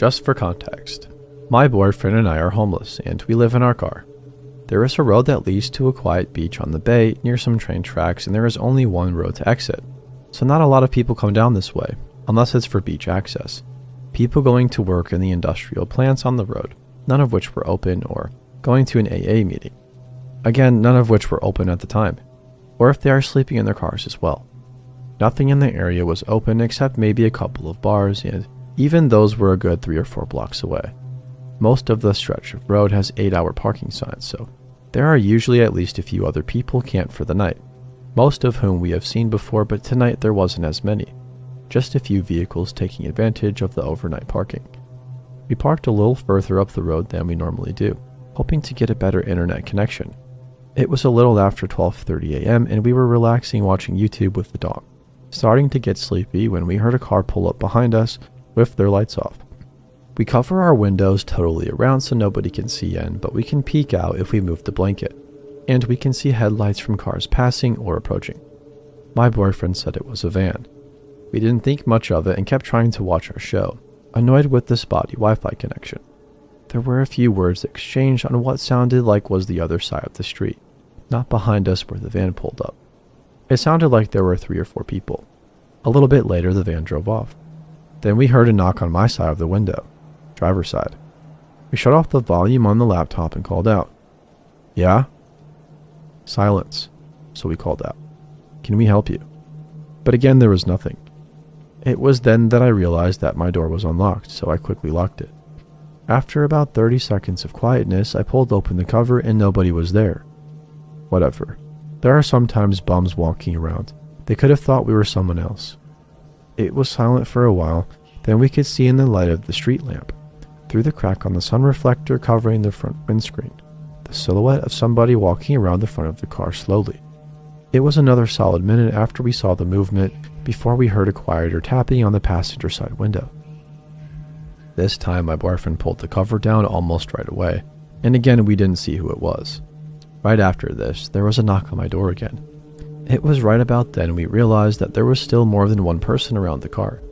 Just for context, my boyfriend and I are homeless, and we live in our car. There is a road that leads to a quiet beach on the bay near some train tracks, and there is only one road to exit. So not a lot of people come down this way, unless it's for beach access. People going to work in the industrial plants on the road, none of which were open, or going to an AA meeting. Again, none of which were open at the time, or if they are sleeping in their cars as well. Nothing in the area was open except maybe a couple of bars, and even those were a good 3 or 4 blocks away. Most of the stretch of road has 8-hour parking signs, so there are usually at least a few other people camped for the night, most of whom we have seen before, but tonight there wasn't as many. Just a few vehicles taking advantage of the overnight parking. We parked a little further up the road than we normally do, hoping to get a better internet connection. It was a little after 12:30 a.m. and we were relaxing watching YouTube with the dog, starting to get sleepy when we heard a car pull up behind us with their lights off. We cover our windows totally around so nobody can see in, but we can peek out if we move the blanket, and we can see headlights from cars passing or approaching. My boyfriend said it was a van. We didn't think much of it and kept trying to watch our show, annoyed with the spotty Wi-Fi connection. There were a few words exchanged on what sounded like was the other side of the street, not behind us where the van pulled up. It sounded like there were 3 or 4 people. A little bit later, the van drove off. Then we heard a knock on my side of the window, driver's side. We shut off the volume on the laptop and called out. Yeah? Silence. So we called out. Can we help you? But again, there was nothing. It was then that I realized that my door was unlocked, so I quickly locked it. After about 30 seconds of quietness, I pulled open the cover and nobody was there. Whatever. There are sometimes bums walking around. They could have thought we were someone else. It was silent for a while, then we could see in the light of the street lamp, through the crack on the sun reflector covering the front windscreen, the silhouette of somebody walking around the front of the car slowly. It was another solid minute after we saw the movement before we heard a quieter tapping on the passenger side window. This time my boyfriend pulled the cover down almost right away, and again we didn't see who it was. Right after this, there was a knock on my door again. It was right about then we realized that there was still more than one person around the car.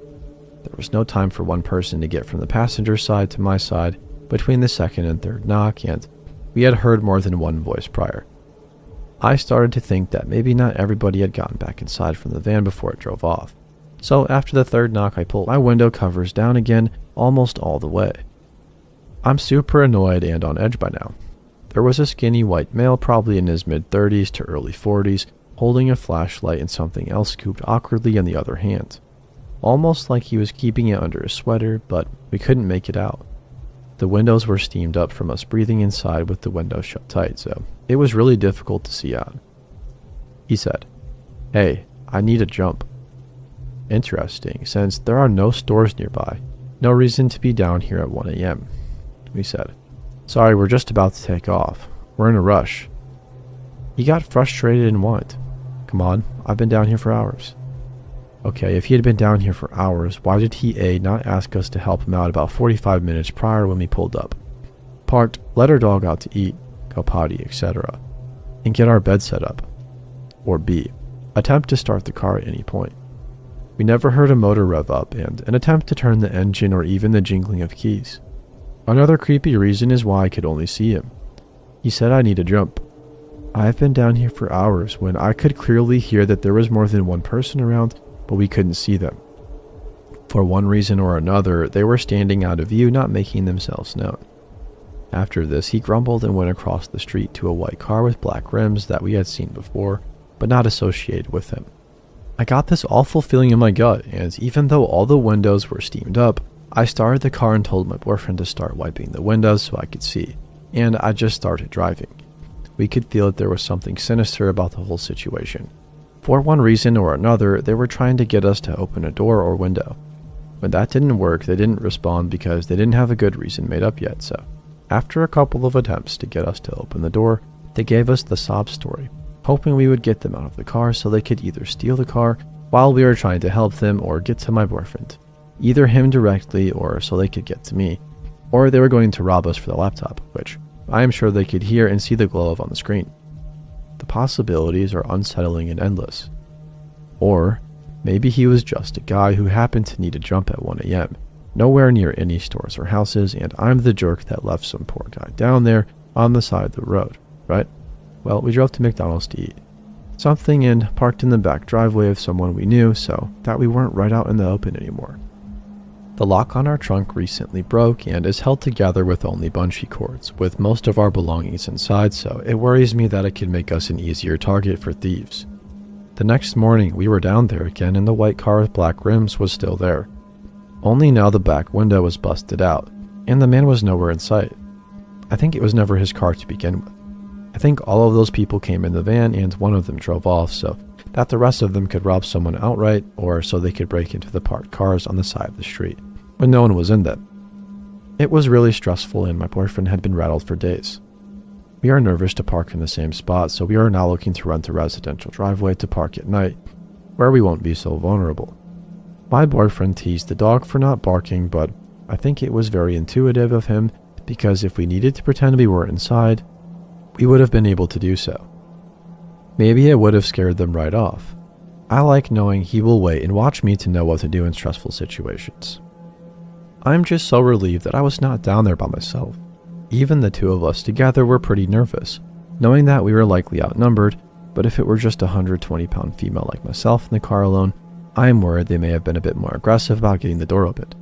There was no time for one person to get from the passenger side to my side between the second and third knock, and we had heard more than one voice prior. I started to think that maybe not everybody had gotten back inside from the van before it drove off. So after the third knock, I pulled my window covers down again almost all the way. I'm super annoyed and on edge by now. There was a skinny white male, probably in his mid-30s to early 40s, holding a flashlight and something else scooped awkwardly in the other hand. Almost like he was keeping it under his sweater, but we couldn't make it out. The windows were steamed up from us breathing inside with the windows shut tight, so it was really difficult to see out. He said, "Hey, I need a jump." Interesting, since there are no stores nearby. No reason to be down here at 1 a.m. We said, "Sorry, we're just about to take off. We're in a rush." He got frustrated and whined. "Come on, I've been down here for hours." Okay, if he had been down here for hours, why did he A, not ask us to help him out about 45 minutes prior when we pulled up, parked, let our dog out to eat, go potty, etc., and get our bed set up? Or B, attempt to start the car at any point? We never heard a motor rev up and an attempt to turn the engine or even the jingling of keys. Another creepy reason is why I could only see him. He said I need a jump. I've been down here for hours when I could clearly hear that there was more than one person around, but we couldn't see them. For one reason or another, they were standing out of view, not making themselves known. After this, he grumbled and went across the street to a white car with black rims that we had seen before, but not associated with him. I got this awful feeling in my gut, and even though all the windows were steamed up, I started the car and told my boyfriend to start wiping the windows so I could see, and I just started driving. We could feel that there was something sinister about the whole situation. For one reason or another, they were trying to get us to open a door or window. When that didn't work, they didn't respond because they didn't have a good reason made up yet, so after a couple of attempts to get us to open the door, they gave us the sob story, hoping we would get them out of the car so they could either steal the car while we were trying to help them or get to my boyfriend, either him directly or so they could get to me, or they were going to rob us for the laptop, which I am sure they could hear and see the glow of on the screen. The possibilities are unsettling and endless. Or maybe he was just a guy who happened to need a jump at 1 a.m., nowhere near any stores or houses, and I'm the jerk that left some poor guy down there on the side of the road, right? Well, we drove to McDonald's to eat something and parked in the back driveway of someone we knew so that we weren't right out in the open anymore. The lock on our trunk recently broke and is held together with only bungee cords, with most of our belongings inside, so it worries me that it could make us an easier target for thieves. The next morning, we were down there again and the white car with black rims was still there. Only now the back window was busted out, and the man was nowhere in sight. I think it was never his car to begin with. I think all of those people came in the van and one of them drove off so that the rest of them could rob someone outright or so they could break into the parked cars on the side of the street when no one was in them. It was really stressful and my boyfriend had been rattled for days. We are nervous to park in the same spot, so we are now looking to rent a residential driveway to park at night where we won't be so vulnerable. My boyfriend teased the dog for not barking, but I think it was very intuitive of him because if we needed to pretend we were inside, we would have been able to do so. Maybe it would have scared them right off. I like knowing he will wait and watch me to know what to do in stressful situations. I'm just so relieved that I was not down there by myself. Even the two of us together were pretty nervous, knowing that we were likely outnumbered, but if it were just a 120-pound female like myself in the car alone, I am worried they may have been a bit more aggressive about getting the door opened.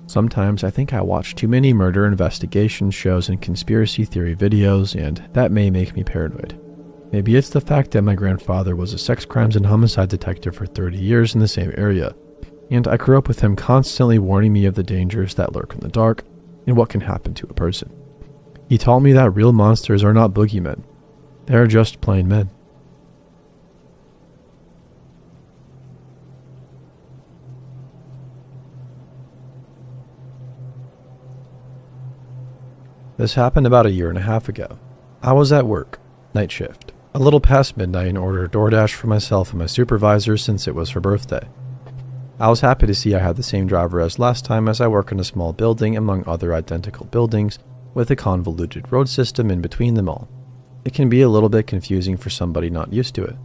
Sometimes I think I watch too many murder investigation shows and conspiracy theory videos, and that may make me paranoid. Maybe it's the fact that my grandfather was a sex crimes and homicide detective for 30 years in the same area, and I grew up with him constantly warning me of the dangers that lurk in the dark and what can happen to a person. He taught me that real monsters are not boogeymen. They are just plain men. This happened about a year and a half ago. I was at work, night shift, a little past midnight and ordered DoorDash for myself and my supervisor since it was her birthday. I was happy to see I had the same driver as last time as I work in a small building among other identical buildings with a convoluted road system in between them all. It can be a little bit confusing for somebody not used to it.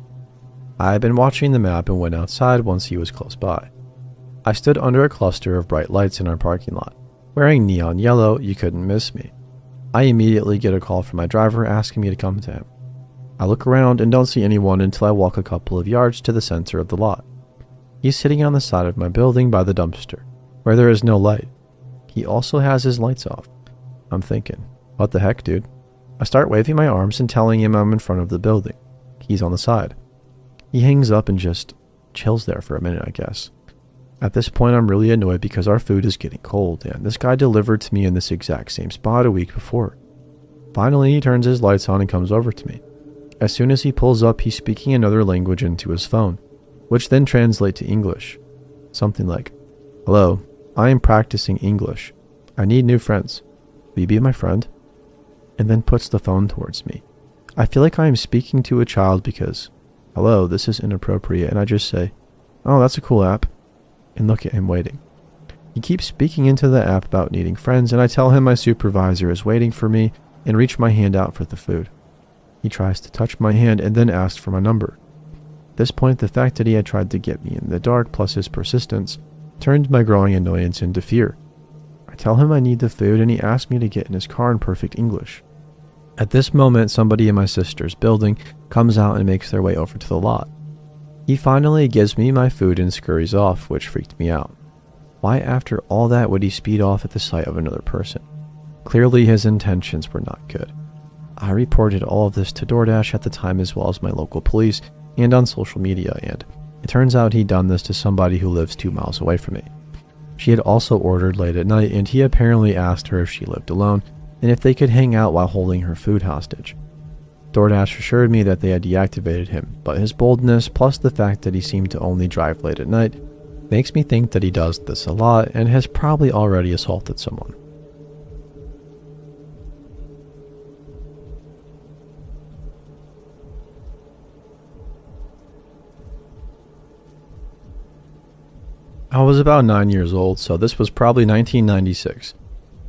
I had been watching the map and went outside once he was close by. I stood under a cluster of bright lights in our parking lot. Wearing neon yellow, you couldn't miss me. I immediately get a call from my driver asking me to come to him. I look around and don't see anyone until I walk a couple of yards to the center of the lot. He's sitting on the side of my building by the dumpster, where there is no light. He also has his lights off. I'm thinking, what the heck, dude? I start waving my arms and telling him I'm in front of the building. He's on the side. He hangs up and just chills there for a minute, I guess. At this point, I'm really annoyed because our food is getting cold, and this guy delivered to me in this exact same spot a week before. Finally, he turns his lights on and comes over to me. As soon as he pulls up, he's speaking another language into his phone, which then translates to English. Something like, "Hello, I am practicing English. I need new friends. Will you be my friend?" And then puts the phone towards me. I feel like I am speaking to a child because, hello, this is inappropriate, and I just say, "Oh, that's a cool app," and look at him waiting. He keeps speaking into the app about needing friends, and I tell him my supervisor is waiting for me and reach my hand out for the food. He tries to touch my hand and then asks for my number. At this point, the fact that he had tried to get me in the dark plus his persistence turned my growing annoyance into fear. I tell him I need the food and he asks me to get in his car in perfect English. At this moment, somebody in my sister's building comes out and makes their way over to the lot. He finally gives me my food and scurries off, which freaked me out. Why after all that would he speed off at the sight of another person? Clearly his intentions were not good. I reported all of this to DoorDash at the time as well as my local police and on social media, and it turns out he'd done this to somebody who lives 2 miles away from me. She had also ordered late at night, and he apparently asked her if she lived alone and if they could hang out while holding her food hostage. DoorDash assured me that they had deactivated him, but his boldness plus the fact that he seemed to only drive late at night makes me think that he does this a lot and has probably already assaulted someone. I was about 9 years old, so this was probably 1996,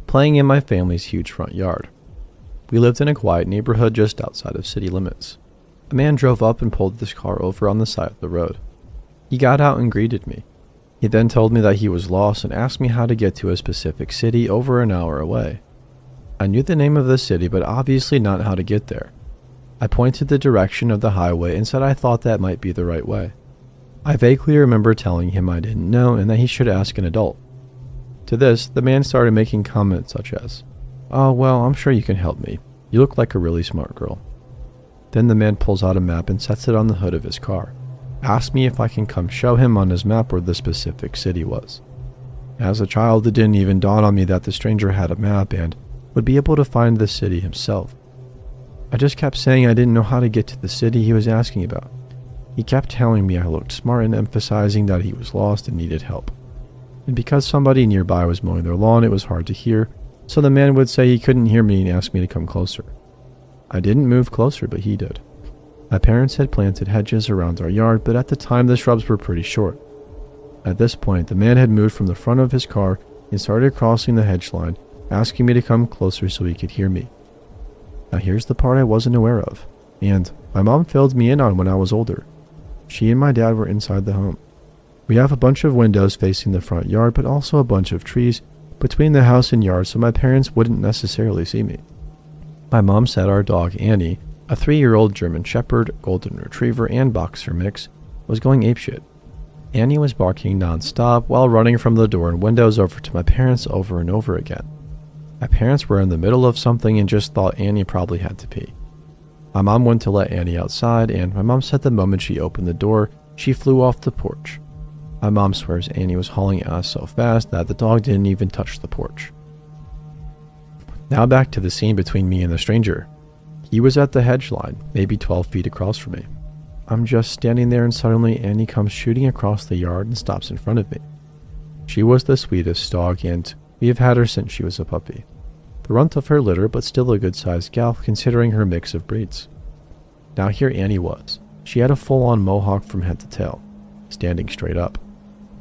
playing in my family's huge front yard. We lived in a quiet neighborhood just outside of city limits. A man drove up and pulled this car over on the side of the road. He got out and greeted me. He He then told me that he was lost and asked me how to get to a specific city over an hour away. I knew the name of the city, but obviously not how to get there. I pointed the direction of the highway and said I thought that might be the right way. I vaguely remember telling him I didn't know and that he should ask an adult. To this, the man started making comments such as, "Oh, well, I'm sure you can help me. You look like a really smart girl." Then the man pulls out a map and sets it on the hood of his car, asks me if I can come show him on his map where the specific city was. As a child, it didn't even dawn on me that the stranger had a map and would be able to find the city himself. I just kept saying I didn't know how to get to the city he was asking about. He kept telling me I looked smart and emphasizing that he was lost and needed help. And because somebody nearby was mowing their lawn, it was hard to hear, so the man would say he couldn't hear me and ask me to come closer. I didn't move closer, but he did. My parents had planted hedges around our yard, but at the time the shrubs were pretty short. At this point, the man had moved from the front of his car and started crossing the hedge line, asking me to come closer so he could hear me. Now here's the part I wasn't aware of, and my mom filled me in on when I was older. She and my dad were inside the home. We have a bunch of windows facing the front yard, but also a bunch of trees between the house and yard, so my parents wouldn't necessarily see me. My mom said our dog Annie, a 3-year-old German Shepherd, Golden Retriever, and Boxer mix, was going apeshit. Annie was barking non-stop while running from the door and windows over to my parents over and over again. My parents were in the middle of something and just thought Annie probably had to pee. My mom went to let Annie outside, and my mom said the moment she opened the door, she flew off the porch. My mom swears Annie was hauling ass so fast that the dog didn't even touch the porch. Now back to the scene between me and the stranger. He was at the hedge line, maybe 12 feet across from me. I'm just standing there and suddenly Annie comes shooting across the yard and stops in front of me. She was the sweetest dog and we have had her since she was a puppy. The runt of her litter, but still a good-sized gal considering her mix of breeds. Now here Annie was. She had a full-on mohawk from head to tail, standing straight up.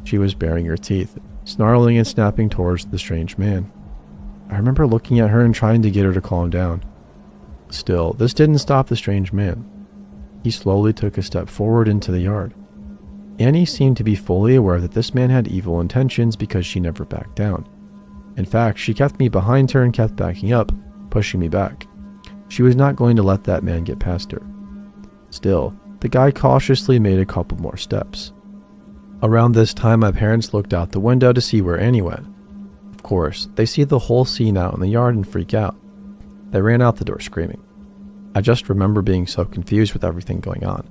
She was baring her teeth, snarling and snapping towards the strange man. I remember looking at her and trying to get her to calm down. Still, this didn't stop the strange man. He slowly took a step forward into the yard. Annie seemed to be fully aware that this man had evil intentions because she never backed down. In fact, she kept me behind her and kept backing up, pushing me back. She was not going to let that man get past her. Still, the guy cautiously made a couple more steps. Around this time, my parents looked out the window to see where Annie went. Of course, they see the whole scene out in the yard and freak out. They ran out the door screaming. I just remember being so confused with everything going on.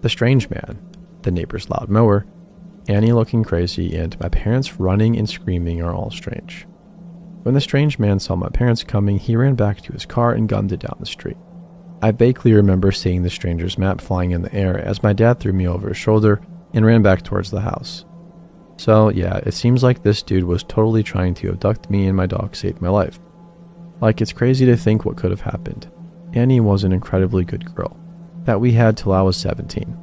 The strange man, the neighbor's loud mower, Annie looking crazy, and my parents running and screaming are all strange. When the strange man saw my parents coming, he ran back to his car and gunned it down the street. I vaguely remember seeing the stranger's map flying in the air as my dad threw me over his shoulder and ran back towards the house. So yeah, it seems like this dude was totally trying to abduct me and my dog saved my life. Like, it's crazy to think what could have happened. Annie was an incredibly good girl that we had till I was 17.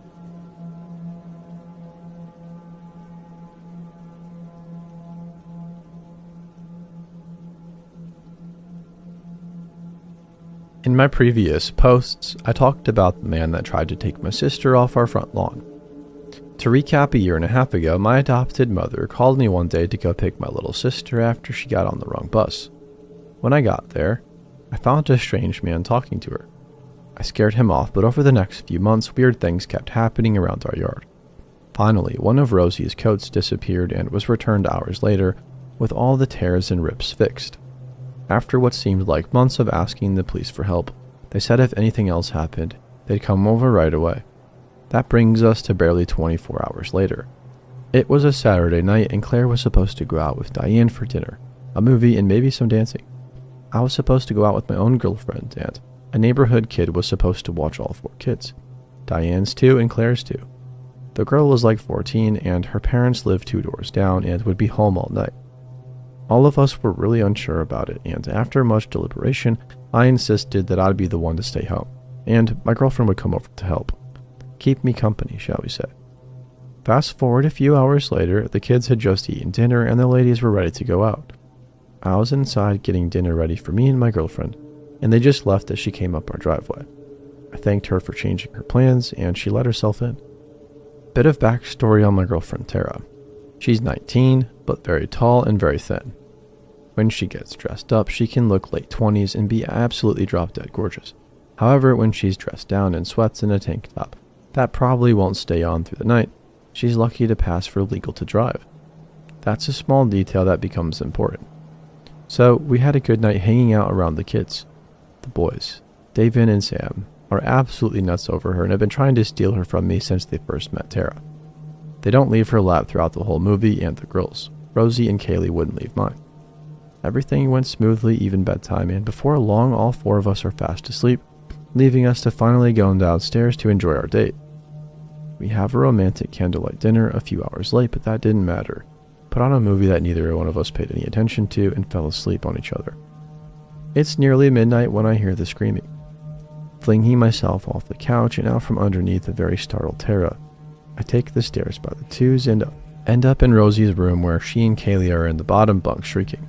In my previous posts, I talked about the man that tried to take my sister off our front lawn. To recap, a year and a half ago, my adopted mother called me one day to go pick my little sister after she got on the wrong bus. When I got there, I found a strange man talking to her. I scared him off, but over the next few months, weird things kept happening around our yard. Finally, one of Rosie's coats disappeared and was returned hours later, with all the tears and rips fixed. After what seemed like months of asking the police for help, they said if anything else happened, they'd come over right away. That brings us to barely 24 hours later. It was a Saturday night and Claire was supposed to go out with Diane for dinner, a movie, and maybe some dancing. I was supposed to go out with my own girlfriend, and a neighborhood kid was supposed to watch all 4 kids. Diane's 2 and Claire's 2. The girl was like 14 and her parents lived 2 doors down and would be home all night. All of us were really unsure about it, and after much deliberation, I insisted that I'd be the one to stay home, and my girlfriend would come over to help. Keep me company, shall we say. Fast forward a few hours later, the kids had just eaten dinner and the ladies were ready to go out. I was inside getting dinner ready for me and my girlfriend, and they just left as she came up our driveway. I thanked her for changing her plans, and she let herself in. Bit of backstory on my girlfriend Tara. She's 19, but very tall and very thin. When she gets dressed up, she can look late 20s and be absolutely drop-dead gorgeous. However, when she's dressed down in sweats and a tank top, that probably won't stay on through the night. She's lucky to pass for legal to drive. That's a small detail that becomes important. So, we had a good night hanging out around the kids. The boys, David and Sam, are absolutely nuts over her and have been trying to steal her from me since they first met Tara. They don't leave her lap throughout the whole movie, and the girls, Rosie and Kaylee, wouldn't leave mine. Everything went smoothly, even bedtime, and before long all four of us are fast asleep, leaving us to finally go downstairs to enjoy our date. We have a romantic candlelight dinner a few hours late, but that didn't matter. Put on a movie that neither one of us paid any attention to and fell asleep on each other. It's nearly midnight when I hear the screaming. Flinging myself off the couch and out from underneath a very startled Tara, I take the stairs by the twos and end up in Rosie's room where she and Kaylee are in the bottom bunk shrieking.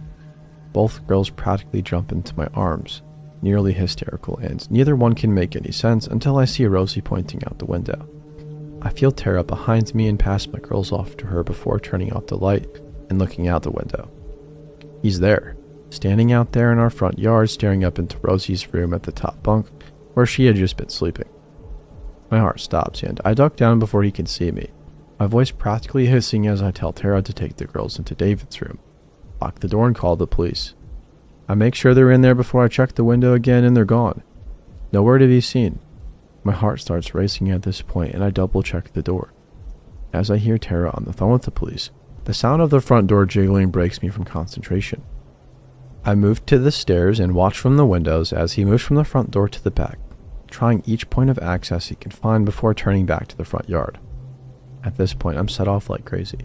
Both girls practically jump into my arms, nearly hysterical, and neither one can make any sense until I see Rosie pointing out the window. I feel Tara behind me and pass my girls off to her before turning off the light and looking out the window. He's there, standing out there in our front yard, staring up into Rosie's room at the top bunk where she had just been sleeping. My heart stops and I duck down before he can see me, my voice practically hissing as I tell Tara to take the girls into David's room, lock the door and call the police. I make sure they're in there before I check the window again and they're gone. Nowhere to be seen. My heart starts racing at this point and I double check the door. As I hear Tara on the phone with the police, the sound of the front door jiggling breaks me from concentration. I move to the stairs and watch from the windows as he moves from the front door to the back, trying each point of access he can find before turning back to the front yard. At this point, I'm set off like crazy.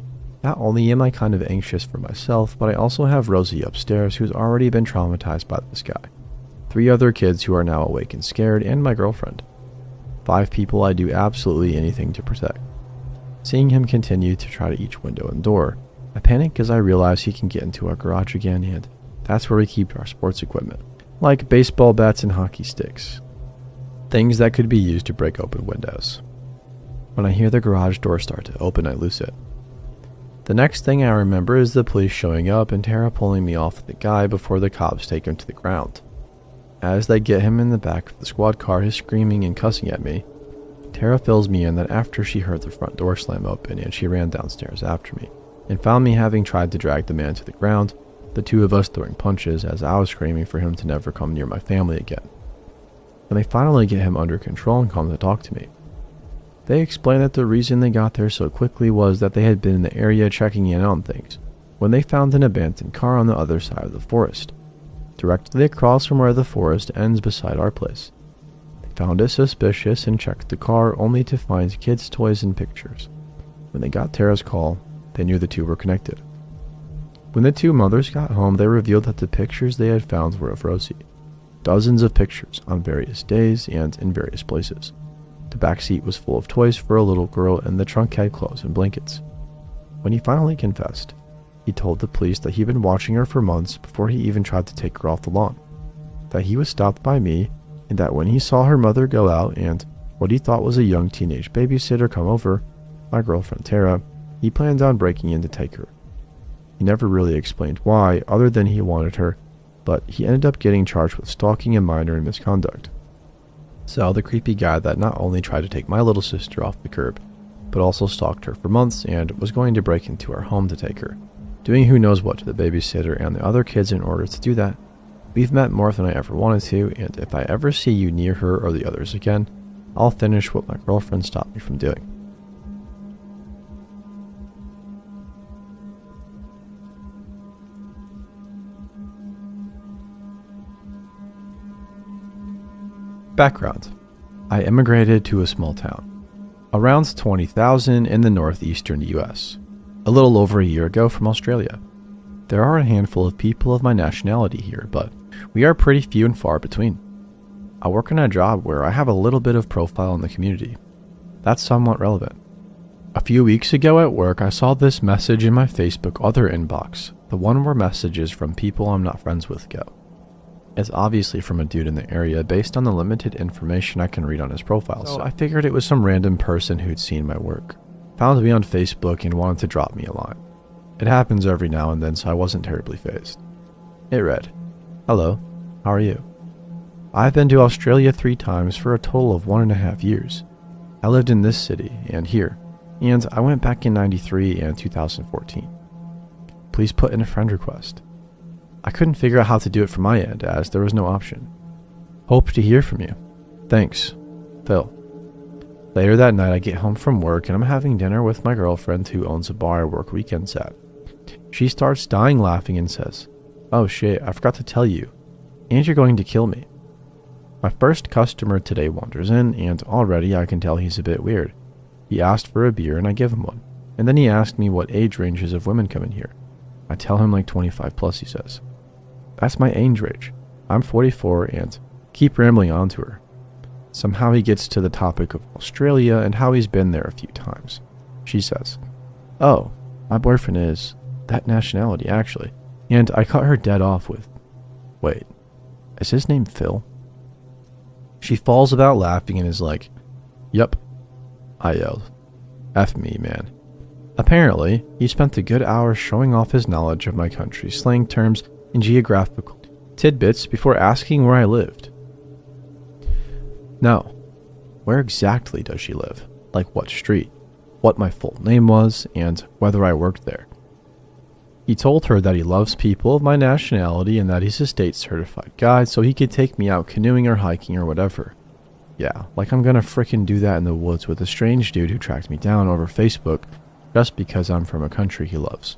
Not only am I kind of anxious for myself, but I also have Rosie upstairs who's already been traumatized by this guy. 3 other kids who are now awake and scared, and my girlfriend. 5 people I do absolutely anything to protect. Seeing him continue to try to each window and door, I panic as I realize he can get into our garage again, and that's where we keep our sports equipment, like baseball bats and hockey sticks. Things that could be used to break open windows. When I hear the garage door start to open, I lose it. The next thing I remember is the police showing up and Tara pulling me off the guy before the cops take him to the ground. As they get him in the back of the squad car, he's screaming and cussing at me. Tara fills me in that after she heard the front door slam open and she ran downstairs after me, and found me having tried to drag the man to the ground, the 2 of us throwing punches as I was screaming for him to never come near my family again. When they finally get him under control and come to talk to me, they explain that the reason they got there so quickly was that they had been in the area checking in on things when they found an abandoned car on the other side of the forest, directly across from where the forest ends beside our place. They found it suspicious and checked the car only to find kids' toys and pictures. When they got Tara's call, they knew the 2 were connected. When the 2 mothers got home, they revealed that the pictures they had found were of Rosie. Dozens of pictures on various days and in various places. The back seat was full of toys for a little girl and the trunk had clothes and blankets. When he finally confessed, he told the police that he'd been watching her for months before he even tried to take her off the lawn, that he was stopped by me, and that when he saw her mother go out and what he thought was a young teenage babysitter come over, my girlfriend Tara, he planned on breaking in to take her. He never really explained why, other than he wanted her, but he ended up getting charged with stalking a minor and misconduct. So the creepy guy that not only tried to take my little sister off the curb, but also stalked her for months and was going to break into our home to take her, doing who knows what to the babysitter and the other kids in order to do that. We've met more than I ever wanted to, and if I ever see you near her or the others again, I'll finish what my girlfriend stopped me from doing. Background. I immigrated to a small town, around 20,000 in the northeastern US, a little over a year ago from Australia. There are a handful of people of my nationality here, but we are pretty few and far between. I work in a job where I have a little bit of profile in the community. That's somewhat relevant. A few weeks ago at work, I saw this message in my Facebook other inbox, the one where messages from people I'm not friends with go. It's obviously from a dude in the area based on the limited information I can read on his profile, so I figured it was some random person who'd seen my work, found me on Facebook and wanted to drop me a line. It happens every now and then, so I wasn't terribly fazed. It read, "Hello, how are you? I've been to Australia 3 times for a total of 1.5 years. I lived in this city and here, and I went back in 93 and 2014. Please put in a friend request." I couldn't figure out how to do it from my end, as there was no option. "Hope to hear from you. Thanks, Phil." Later that night, I get home from work and I'm having dinner with my girlfriend who owns a bar I work weekends at. She starts dying laughing and says, "Oh shit, I forgot to tell you. And you're going to kill me." My first customer today wanders in, and already I can tell he's a bit weird. He asked for a beer and I give him one. And then he asked me what age ranges of women come in here. I tell him like 25 plus, he says. That's my age range. I'm 44 and keep rambling on to her. Somehow he gets to the topic of Australia and how he's been there a few times. She says, "Oh, my boyfriend is that nationality actually." And I cut her dead off with, "Wait, is his name Phil?" She falls about laughing and is like, "Yup." I yelled, "F me, man." Apparently, he spent a good hour showing off his knowledge of my country's slang terms and geographical tidbits before asking where I lived. No, where exactly does she live? Like what street? What my full name was, and whether I worked there. He told her that he loves people of my nationality and that he's a state-certified guide so he could take me out canoeing or hiking or whatever. Yeah, like I'm gonna frickin' do that in the woods with a strange dude who tracked me down over Facebook just because I'm from a country he loves.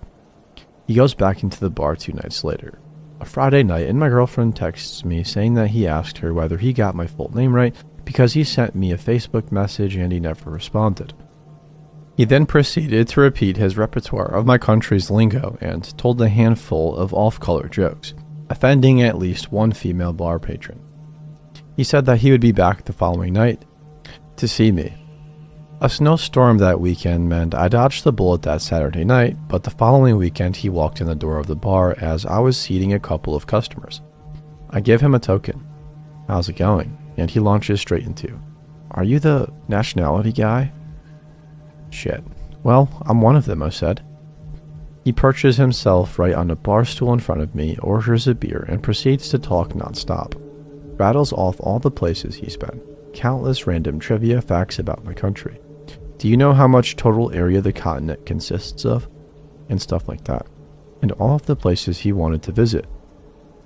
He goes back into the bar 2 nights later, a Friday night, and my girlfriend texts me saying that he asked her whether he got my full name right because he sent me a Facebook message and he never responded. He then proceeded to repeat his repertoire of my country's lingo and told a handful of off-color jokes, offending at least one female bar patron. He said that he would be back the following night to see me. A snowstorm that weekend meant I dodged the bullet that Saturday night, but the following weekend he walked in the door of the bar as I was seating a couple of customers. I give him a token. "How's it going?" And he launches straight into, "Are you the nationality guy?" "Shit. Well, I'm one of them," I said. He perches himself right on a bar stool in front of me, orders a beer, and proceeds to talk nonstop. Rattles off all the places he's been, countless random trivia facts about my country. Do you know how much total area the continent consists of? And stuff like that. And all of the places he wanted to visit.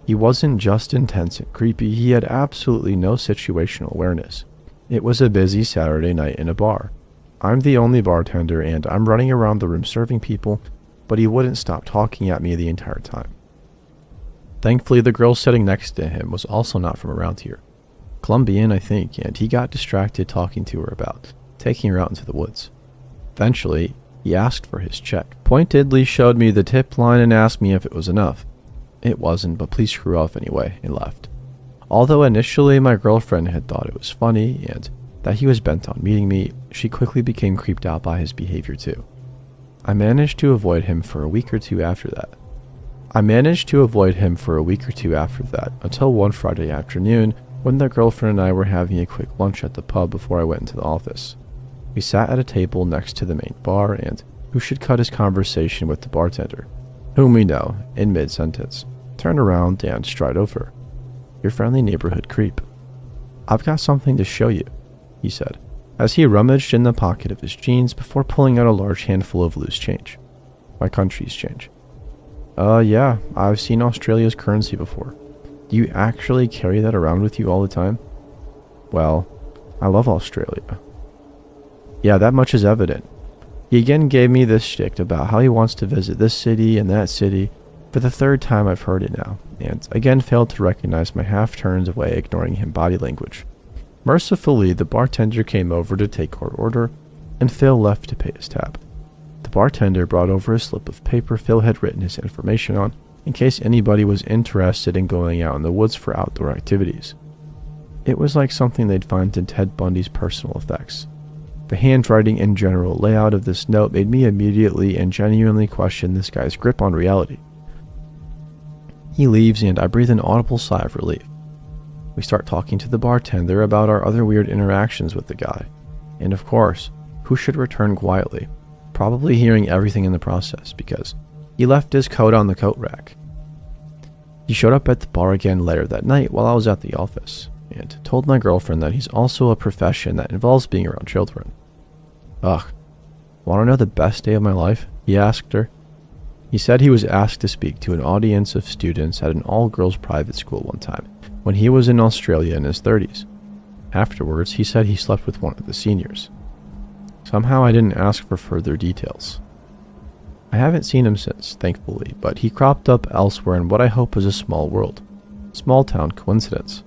He wasn't just intense and creepy, he had absolutely no situational awareness. It was a busy Saturday night in a bar. I'm the only bartender and I'm running around the room serving people, but he wouldn't stop talking at me the entire time. Thankfully, the girl sitting next to him was also not from around here. Colombian, I think, and he got distracted talking to her about taking her out into the woods. Eventually, he asked for his check, pointedly showed me the tip line and asked me if it was enough. It wasn't, but please screw off anyway, and left. Although initially my girlfriend had thought it was funny and that he was bent on meeting me, she quickly became creeped out by his behavior too. I managed to avoid him for a week or two after that. Until one Friday afternoon when the girlfriend and I were having a quick lunch at the pub before I went into the office. We sat at a table next to the main bar, and who should cut his conversation with the bartender, whom we know, in mid-sentence, turn around and stride over. "Your friendly neighborhood creep. I've got something to show you," he said, as he rummaged in the pocket of his jeans before pulling out a large handful of loose change. My country's change. Yeah, I've seen Australia's currency before. Do you actually carry that around with you all the time?" "Well, I love Australia." Yeah, that much is evident. He again gave me this shtick about how he wants to visit this city and that city for the 3rd time I've heard it now, and again failed to recognize my half-turned away, ignoring him body language. Mercifully, the bartender came over to take our order, and Phil left to pay his tab. The bartender brought over a slip of paper Phil had written his information on, in case anybody was interested in going out in the woods for outdoor activities. It was like something they'd find in Ted Bundy's Personal Effects. The handwriting and general layout of this note made me immediately and genuinely question this guy's grip on reality. He leaves and I breathe an audible sigh of relief. We start talking to the bartender about our other weird interactions with the guy. And of course, who should return quietly, probably hearing everything in the process, because He left his coat on the coat rack. He showed up at the bar again later that night while I was at the office, and told my girlfriend that he's also a profession that involves being around children. Ugh, want to know the best day of my life? He asked her. He said he was asked to speak to an audience of students at an all-girls private school one time, when he was in Australia in his 30s. Afterwards, he said he slept with one of the seniors. Somehow I didn't ask for further details. I haven't seen him since, thankfully, but he cropped up elsewhere in what I hope is a small world. Small town coincidence.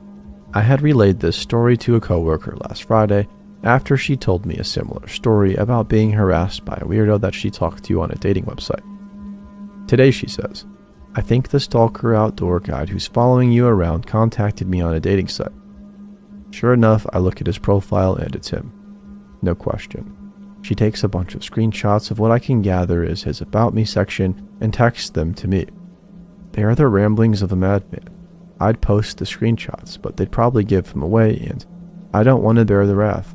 I had relayed this story to a coworker last Friday after she told me a similar story about being harassed by a weirdo that she talked to on a dating website. Today, she says, I think the stalker outdoor guide who's following you around contacted me on a dating site. Sure enough, I look at his profile and it's him. No question. She takes a bunch of screenshots of what I can gather is his About Me section and texts them to me. They are the ramblings of a madman. I'd post the screenshots, but they'd probably give him away, and I don't want to bear the wrath.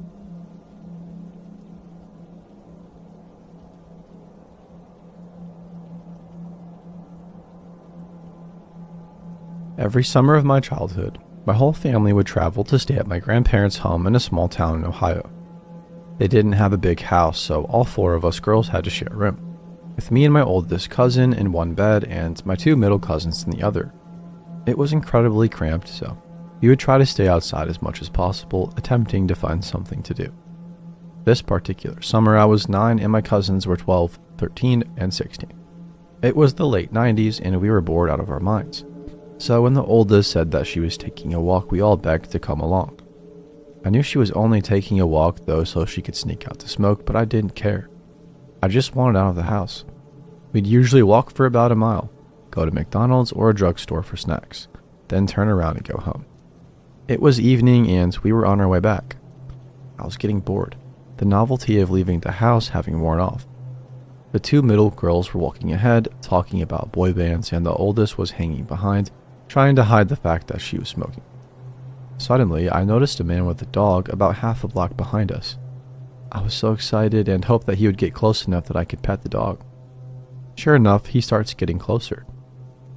Every summer of my childhood, my whole family would travel to stay at my grandparents' home in a small town in Ohio. They didn't have a big house, so all 4 of us girls had to share a room, with me and my oldest cousin in one bed and my 2 middle cousins in the other. It was incredibly cramped, so we would try to stay outside as much as possible, attempting to find something to do. This particular summer, I was 9 and my cousins were 12, 13, and 16. It was the late 90s and we were bored out of our minds. So when the oldest said that she was taking a walk, we all begged to come along. I knew she was only taking a walk though so she could sneak out to smoke, but I didn't care. I just wanted out of the house. We'd usually walk for about a mile, go to McDonald's or a drugstore for snacks, then turn around and go home. It was evening and we were on our way back. I was getting bored, the novelty of leaving the house having worn off. The 2 middle girls were walking ahead, talking about boy bands, and the oldest was hanging behind, trying to hide the fact that she was smoking. Suddenly, I noticed a man with a dog about half a block behind us. I was so excited and hoped that he would get close enough that I could pet the dog. Sure enough, he starts getting closer.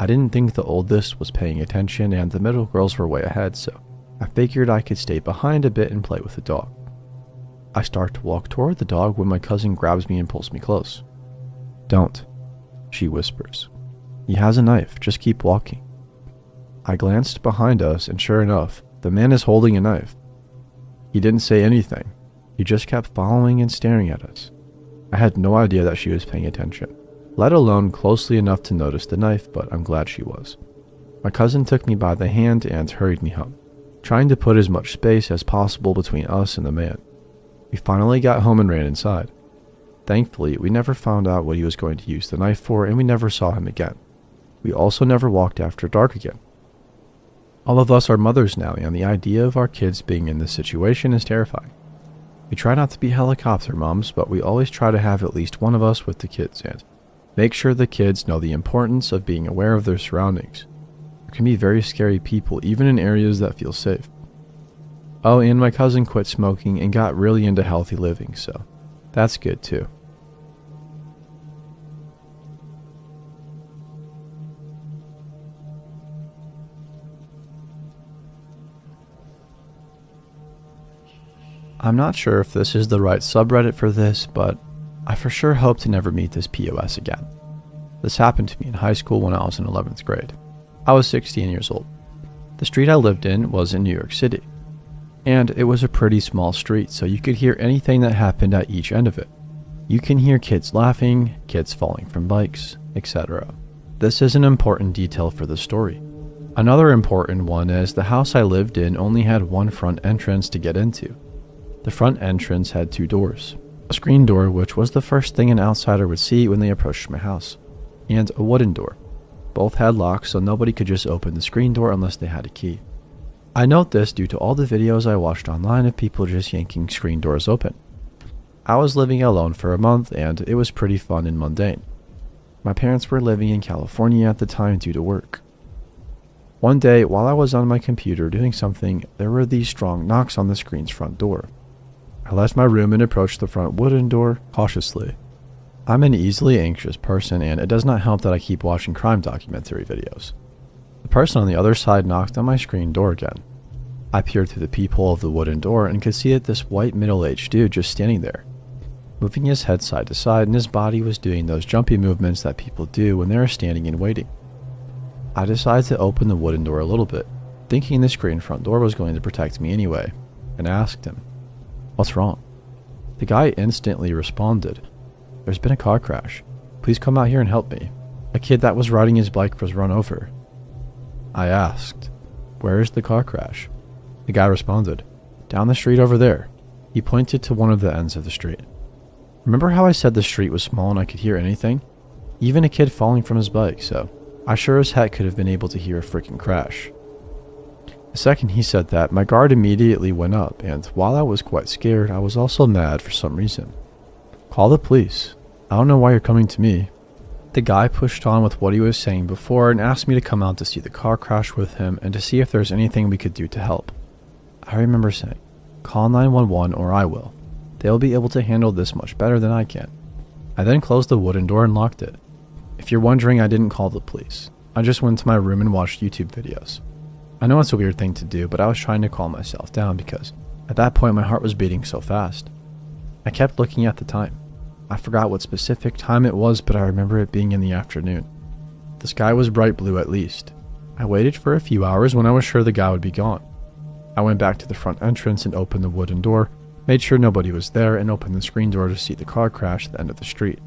I didn't think the oldest was paying attention and the middle girls were way ahead, so I figured I could stay behind a bit and play with the dog. I start to walk toward the dog when my cousin grabs me and pulls me close. Don't, she whispers. He has a knife, just keep walking. I glanced behind us and sure enough, the man is holding a knife. He didn't say anything. He just kept following and staring at us. I had no idea that she was paying attention, let alone closely enough to notice the knife, but I'm glad she was. My cousin took me by the hand and hurried me home, trying to put as much space as possible between us and the man. We finally got home and ran inside. Thankfully, we never found out what he was going to use the knife for and we never saw him again. We also never walked after dark again. All of us are mothers now, and the idea of our kids being in this situation is terrifying. We try not to be helicopter moms, but we always try to have at least one of us with the kids and make sure the kids know the importance of being aware of their surroundings. There can be very scary people, even in areas that feel safe. Oh, and my cousin quit smoking and got really into healthy living, so that's good too. I'm not sure if this is the right subreddit for this, but I for sure hope to never meet this POS again. This happened to me in high school when I was in 11th grade. I was 16 years old. The street I lived in was in New York City, and it was a pretty small street, so you could hear anything that happened at each end of it. You can hear kids laughing, kids falling from bikes, etc. This is an important detail for the story. Another important one is the house I lived in only had one front entrance to get into. The front entrance had 2 doors, a screen door, which was the first thing an outsider would see when they approached my house, and a wooden door. Both had locks, so nobody could just open the screen door unless they had a key. I note this due to all the videos I watched online of people just yanking screen doors open. I was living alone for a month, and it was pretty fun and mundane. My parents were living in California at the time due to work. One day, while I was on my computer doing something, there were these strong knocks on the screen's front door. I left my room and approached the front wooden door cautiously. I'm an easily anxious person, and it does not help that I keep watching crime documentary videos. The person on the other side knocked on my screen door again. I peered through the peephole of the wooden door and could see that this white middle-aged dude just standing there, moving his head side to side, and his body was doing those jumpy movements that people do when they are standing and waiting. I decided to open the wooden door a little bit, thinking the screen front door was going to protect me anyway, and asked him, "What's wrong?" The guy instantly responded, "There's been a car crash. Please come out here and help me. A kid that was riding his bike was run over." I asked, "Where is the car crash?" The guy responded, "Down the street over there." He pointed to one of the ends of the street. Remember how I said the street was small and I could hear anything? Even a kid falling from his bike, so I sure as heck could have been able to hear a freaking crash. The second he said that, my guard immediately went up, and while I was quite scared, I was also mad for some reason. "Call the police. I don't know why you're coming to me." The guy pushed on with what he was saying before and asked me to come out to see the car crash with him and to see if there's anything we could do to help. I remember saying, "Call 911 or I will. They'll be able to handle this much better than I can." I then closed the wooden door and locked it. If you're wondering, I didn't call the police. I just went to my room and watched YouTube videos. I know it's a weird thing to do, but I was trying to calm myself down because at that point my heart was beating so fast. I kept looking at the time. I forgot what specific time it was, but I remember it being in the afternoon. The sky was bright blue at least. I waited for a few hours when I was sure the guy would be gone. I went back to the front entrance and opened the wooden door, made sure nobody was there, and opened the screen door to see the car crash at the end of the street.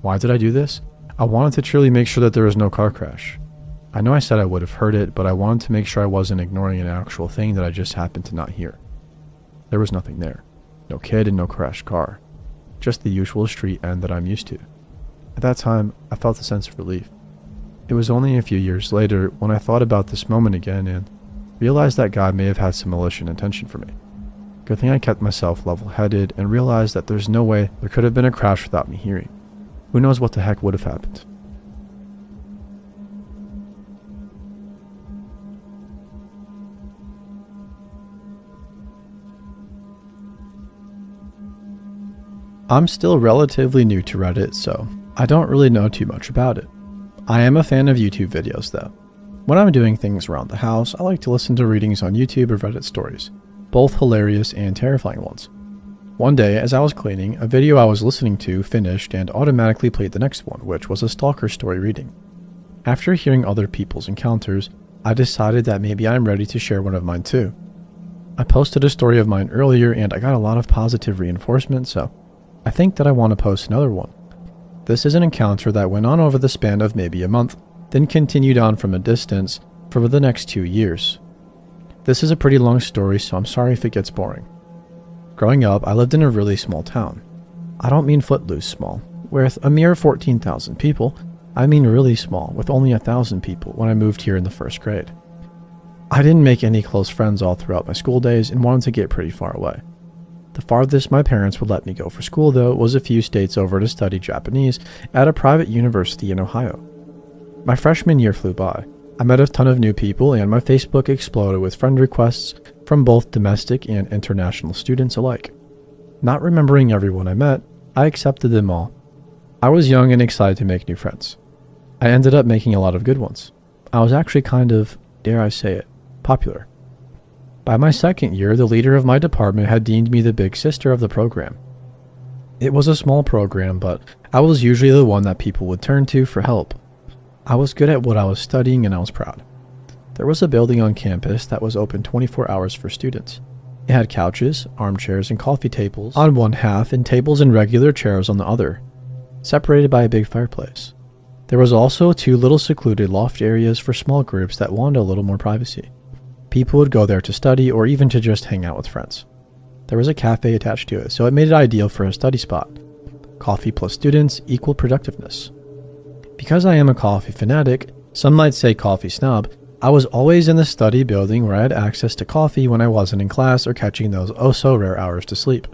Why did I do this? I wanted to truly make sure that there was no car crash. I know I said I would have heard it, but I wanted to make sure I wasn't ignoring an actual thing that I just happened to not hear. There was nothing there. No kid and no crashed car. Just the usual street end that I'm used to. At that time, I felt a sense of relief. It was only a few years later when I thought about this moment again and realized that God may have had some malicious intention for me. Good thing I kept myself level-headed and realized that there's no way there could have been a crash without me hearing. Who knows what the heck would have happened. I'm still relatively new to Reddit, so I don't really know too much about it. I am a fan of YouTube videos though. When I'm doing things around the house, I like to listen to readings on YouTube of Reddit stories, both hilarious and terrifying ones. One day, as I was cleaning, a video I was listening to finished and automatically played the next one, which was a stalker story reading. After hearing other people's encounters, I decided that maybe I'm ready to share one of mine too. I posted a story of mine earlier and I got a lot of positive reinforcement, so I think that I want to post another one. This is an encounter that went on over the span of maybe a month, then continued on from a distance for the next 2 years. This is a pretty long story, so I'm sorry if it gets boring. Growing up, I lived in a really small town. I don't mean footloose small. With a mere 14,000 people, I mean really small, with only 1,000 people when I moved here in the first grade. I didn't make any close friends all throughout my school days and wanted to get pretty far away. The farthest my parents would let me go for school, though, was a few states over to study Japanese at a private university in Ohio. My freshman year flew by. I met a ton of new people, and my Facebook exploded with friend requests from both domestic and international students alike. Not remembering everyone I met, I accepted them all. I was young and excited to make new friends. I ended up making a lot of good ones. I was actually kind of, dare I say it, popular. By my second year, the leader of my department had deemed me the big sister of the program. It was a small program, but I was usually the one that people would turn to for help. I was good at what I was studying and I was proud. There was a building on campus that was open 24 hours for students. It had couches, armchairs, and coffee tables on one half and tables and regular chairs on the other, separated by a big fireplace. There was also 2 little secluded loft areas for small groups that wanted a little more privacy. People would go there to study or even to just hang out with friends. There was a cafe attached to it, so it made it ideal for a study spot. Coffee plus students equal productiveness. Because I am a coffee fanatic, some might say coffee snob, I was always in the study building where I had access to coffee when I wasn't in class or catching those oh-so-rare hours to sleep.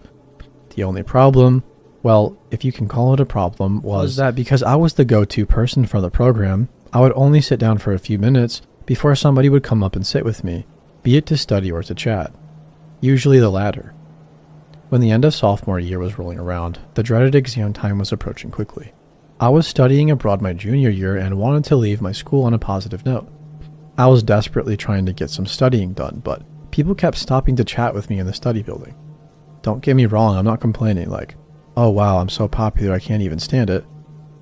The only problem, well, if you can call it a problem, was that because I was the go-to person for the program, I would only sit down for a few minutes before somebody would come up and sit with me, be it to study or to chat. Usually the latter. When the end of sophomore year was rolling around, the dreaded exam time was approaching quickly. I was studying abroad my junior year and wanted to leave my school on a positive note. I was desperately trying to get some studying done, but people kept stopping to chat with me in the study building. Don't get me wrong, I'm not complaining like, oh wow, I'm so popular I can't even stand it.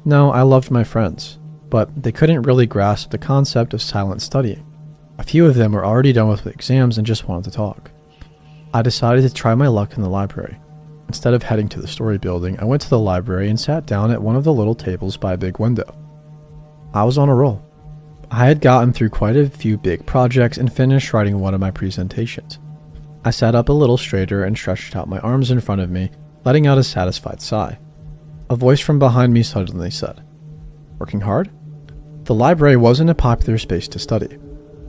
No, I loved my friends, but they couldn't really grasp the concept of silent studying. A few of them were already done with exams and just wanted to talk. I decided to try my luck in the library. Instead of heading to the story building, I went to the library and sat down at one of the little tables by a big window. I was on a roll. I had gotten through quite a few big projects and finished writing one of my presentations. I sat up a little straighter and stretched out my arms in front of me, letting out a satisfied sigh. A voice from behind me suddenly said, "Working hard?" The library wasn't a popular space to study.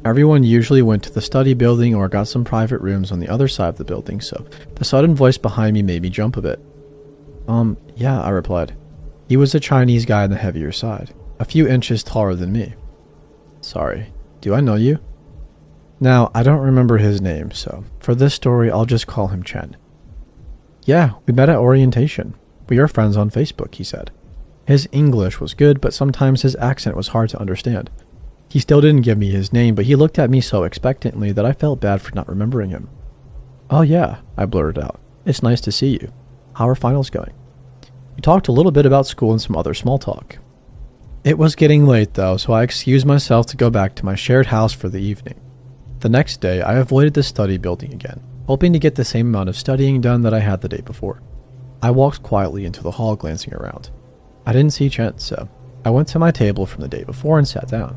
Everyone usually went to the study building or got some private rooms on the other side of the building, so the sudden voice behind me made me jump a bit. Yeah, I replied. He was a Chinese guy on the heavier side, a few inches taller than me. Sorry, do I know you? Now, I don't remember his name, so for this story, I'll just call him Chen. Yeah, we met at orientation. We are friends on Facebook, he said. His English was good, but sometimes his accent was hard to understand. He still didn't give me his name, but he looked at me so expectantly that I felt bad for not remembering him. Oh yeah, I blurted out. It's nice to see you. How are finals going? We talked a little bit about school and some other small talk. It was getting late though, so I excused myself to go back to my shared house for the evening. The next day, I avoided the study building again, hoping to get the same amount of studying done that I had the day before. I walked quietly into the hall, glancing around. I didn't see Chen, so I went to my table from the day before and sat down.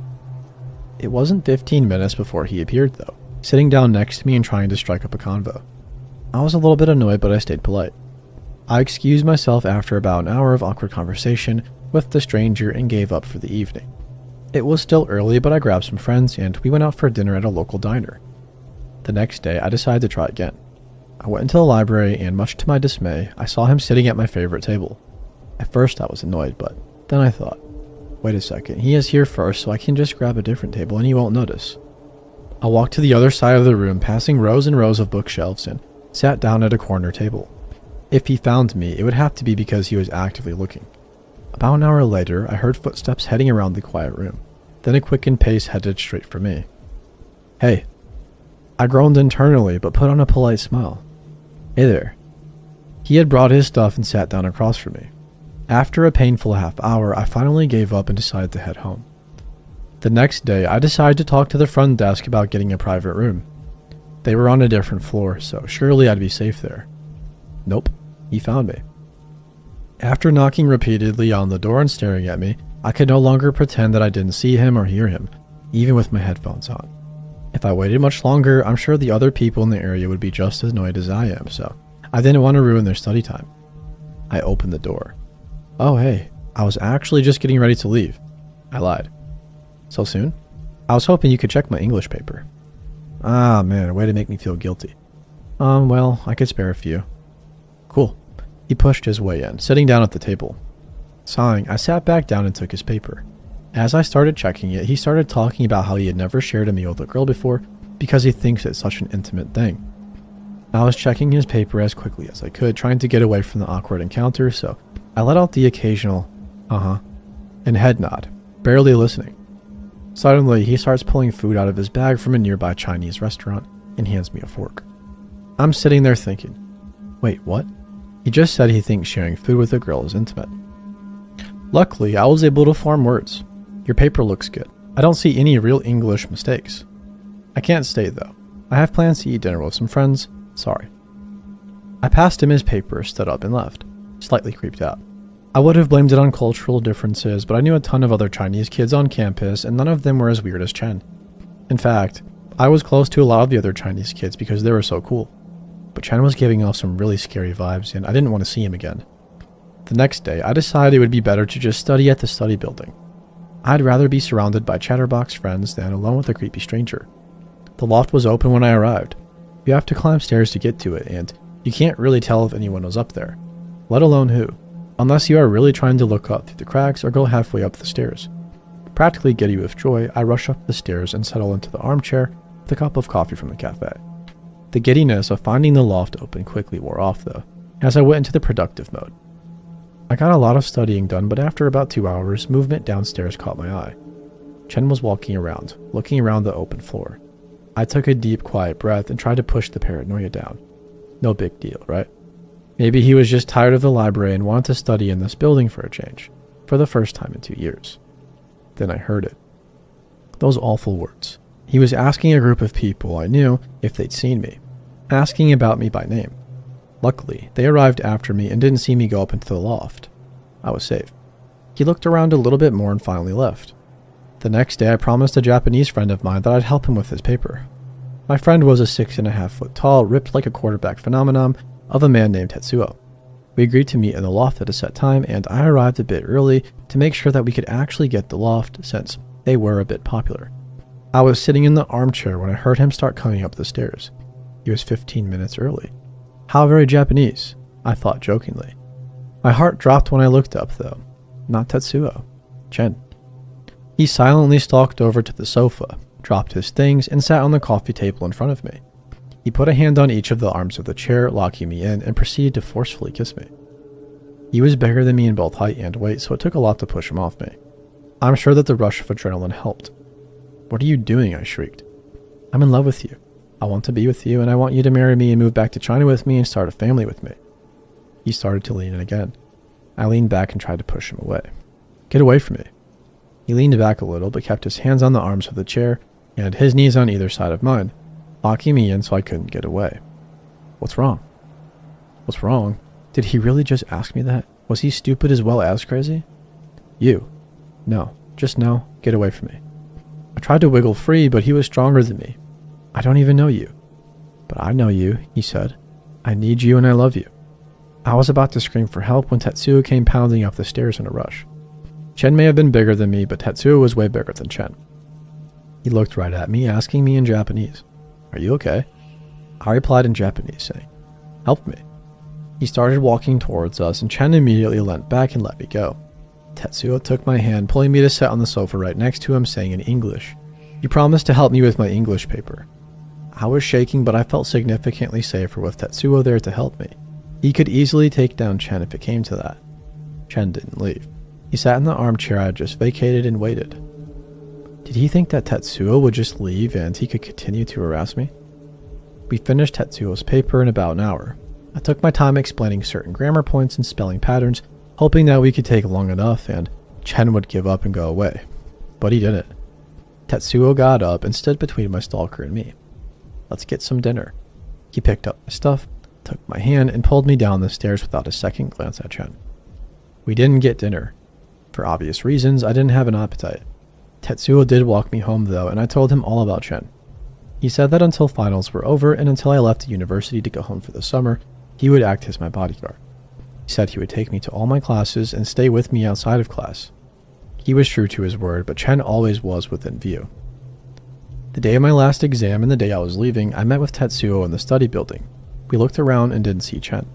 It wasn't 15 minutes before he appeared, though, sitting down next to me and trying to strike up a convo. I was a little bit annoyed, but I stayed polite. I excused myself after about an hour of awkward conversation with the stranger and gave up for the evening. It was still early, but I grabbed some friends and we went out for dinner at a local diner. The next day, I decided to try again. I went into the library and, much to my dismay, I saw him sitting at my favorite table. At first, I was annoyed, but then I thought, wait a second, he is here first, so I can just grab a different table and he won't notice. I walked to the other side of the room, passing rows and rows of bookshelves, and sat down at a corner table. If he found me, it would have to be because he was actively looking. About an hour later, I heard footsteps heading around the quiet room. Then a quickened pace headed straight for me. Hey. I groaned internally, but put on a polite smile. Hey there. He had brought his stuff and sat down across from me. After a painful half hour, I finally gave up and decided to head home. The next day, I decided to talk to the front desk about getting a private room. They were on a different floor, so surely I'd be safe there. Nope, he found me. After knocking repeatedly on the door and staring at me, I could no longer pretend that I didn't see him or hear him, even with my headphones on. If I waited much longer, I'm sure the other people in the area would be just as annoyed as I am, so I didn't want to ruin their study time. I opened the door. Oh hey, I was actually just getting ready to leave. I lied. So soon? I was hoping you could check my English paper. Ah man, way to make me feel guilty. Well, I could spare a few. Cool. He pushed his way in, sitting down at the table. Sighing, I sat back down and took his paper. As I started checking it, he started talking about how he had never shared a meal with a girl before because he thinks it's such an intimate thing. I was checking his paper as quickly as I could, trying to get away from the awkward encounter, so I let out the occasional, and head nod, barely listening. Suddenly, he starts pulling food out of his bag from a nearby Chinese restaurant and hands me a fork. I'm sitting there thinking, wait, what? He just said he thinks sharing food with a girl is intimate. Luckily, I was able to form words. Your paper looks good. I don't see any real English mistakes. I can't stay though. I have plans to eat dinner with some friends. Sorry. I passed him his paper, stood up and left, slightly creeped out. I would have blamed it on cultural differences, but I knew a ton of other Chinese kids on campus and none of them were as weird as Chen. In fact, I was close to a lot of the other Chinese kids because they were so cool. But Chen was giving off some really scary vibes and I didn't want to see him again. The next day, I decided it would be better to just study at the study building. I'd rather be surrounded by chatterbox friends than alone with a creepy stranger. The loft was open when I arrived. You have to climb stairs to get to it, and you can't really tell if anyone was up there, let alone who, unless you are really trying to look up through the cracks or go halfway up the stairs. Practically giddy with joy, I rush up the stairs and settle into the armchair with a cup of coffee from the cafe. The giddiness of finding the loft open quickly wore off though, as I went into the productive mode. I got a lot of studying done, but after about 2 hours, movement downstairs caught my eye. Chen was walking around, looking around the open floor. I took a deep, quiet breath and tried to push the paranoia down. No big deal, right? Maybe he was just tired of the library and wanted to study in this building for a change, for the first time in 2 years. Then I heard it. Those awful words. He was asking a group of people I knew if they'd seen me, asking about me by name. Luckily, they arrived after me and didn't see me go up into the loft. I was safe. He looked around a little bit more and finally left. The next day, I promised a Japanese friend of mine that I'd help him with his paper. My friend was a 6.5 foot tall, ripped like a quarterback phenomenon of a man named Tetsuo. We agreed to meet in the loft at a set time, and I arrived a bit early to make sure that we could actually get the loft since they were a bit popular. I was sitting in the armchair when I heard him start coming up the stairs. He was 15 minutes early. How very Japanese, I thought jokingly. My heart dropped when I looked up, though. Not Tetsuo. Chen. He silently stalked over to the sofa, dropped his things, and sat on the coffee table in front of me. He put a hand on each of the arms of the chair, locking me in, and proceeded to forcefully kiss me. He was bigger than me in both height and weight, so it took a lot to push him off me. I'm sure that the rush of adrenaline helped. "What are you doing?" I shrieked. "I'm in love with you. I want to be with you, and I want you to marry me and move back to China with me and start a family with me." He started to lean in again. I leaned back and tried to push him away. "Get away from me." He leaned back a little, but kept his hands on the arms of the chair and his knees on either side of mine, locking me in so I couldn't get away. "What's wrong?" What's wrong? Did he really just ask me that? Was he stupid as well as crazy? "You." "No. Just no. Get away from me." I tried to wiggle free, but he was stronger than me. "I don't even know you." "But I know you," he said. "I need you and I love you." I was about to scream for help when Tetsuo came pounding up the stairs in a rush. Chen may have been bigger than me, but Tetsuo was way bigger than Chen. He looked right at me, asking me in Japanese, "Are you okay?" I replied in Japanese, saying, "Help me." He started walking towards us, and Chen immediately leant back and let me go. Tetsuo took my hand, pulling me to sit on the sofa right next to him, saying in English, "You promised to help me with my English paper." I was shaking, but I felt significantly safer with Tetsuo there to help me. He could easily take down Chen if it came to that. Chen didn't leave. He sat in the armchair I had just vacated and waited. Did he think that Tetsuo would just leave and he could continue to harass me? We finished Tetsuo's paper in about an hour. I took my time explaining certain grammar points and spelling patterns, hoping that we could take long enough and Chen would give up and go away. But he didn't. Tetsuo got up and stood between my stalker and me. "Let's get some dinner." He picked up my stuff, took my hand, and pulled me down the stairs without a second glance at Chen. We didn't get dinner. For obvious reasons, I didn't have an appetite. Tetsuo did walk me home though, and I told him all about Chen. He said that until finals were over and until I left the university to go home for the summer, he would act as my bodyguard. He said he would take me to all my classes and stay with me outside of class. He was true to his word, but Chen always was within view. The day of my last exam and the day I was leaving, I met with Tetsuo in the study building. We looked around and didn't see Chen.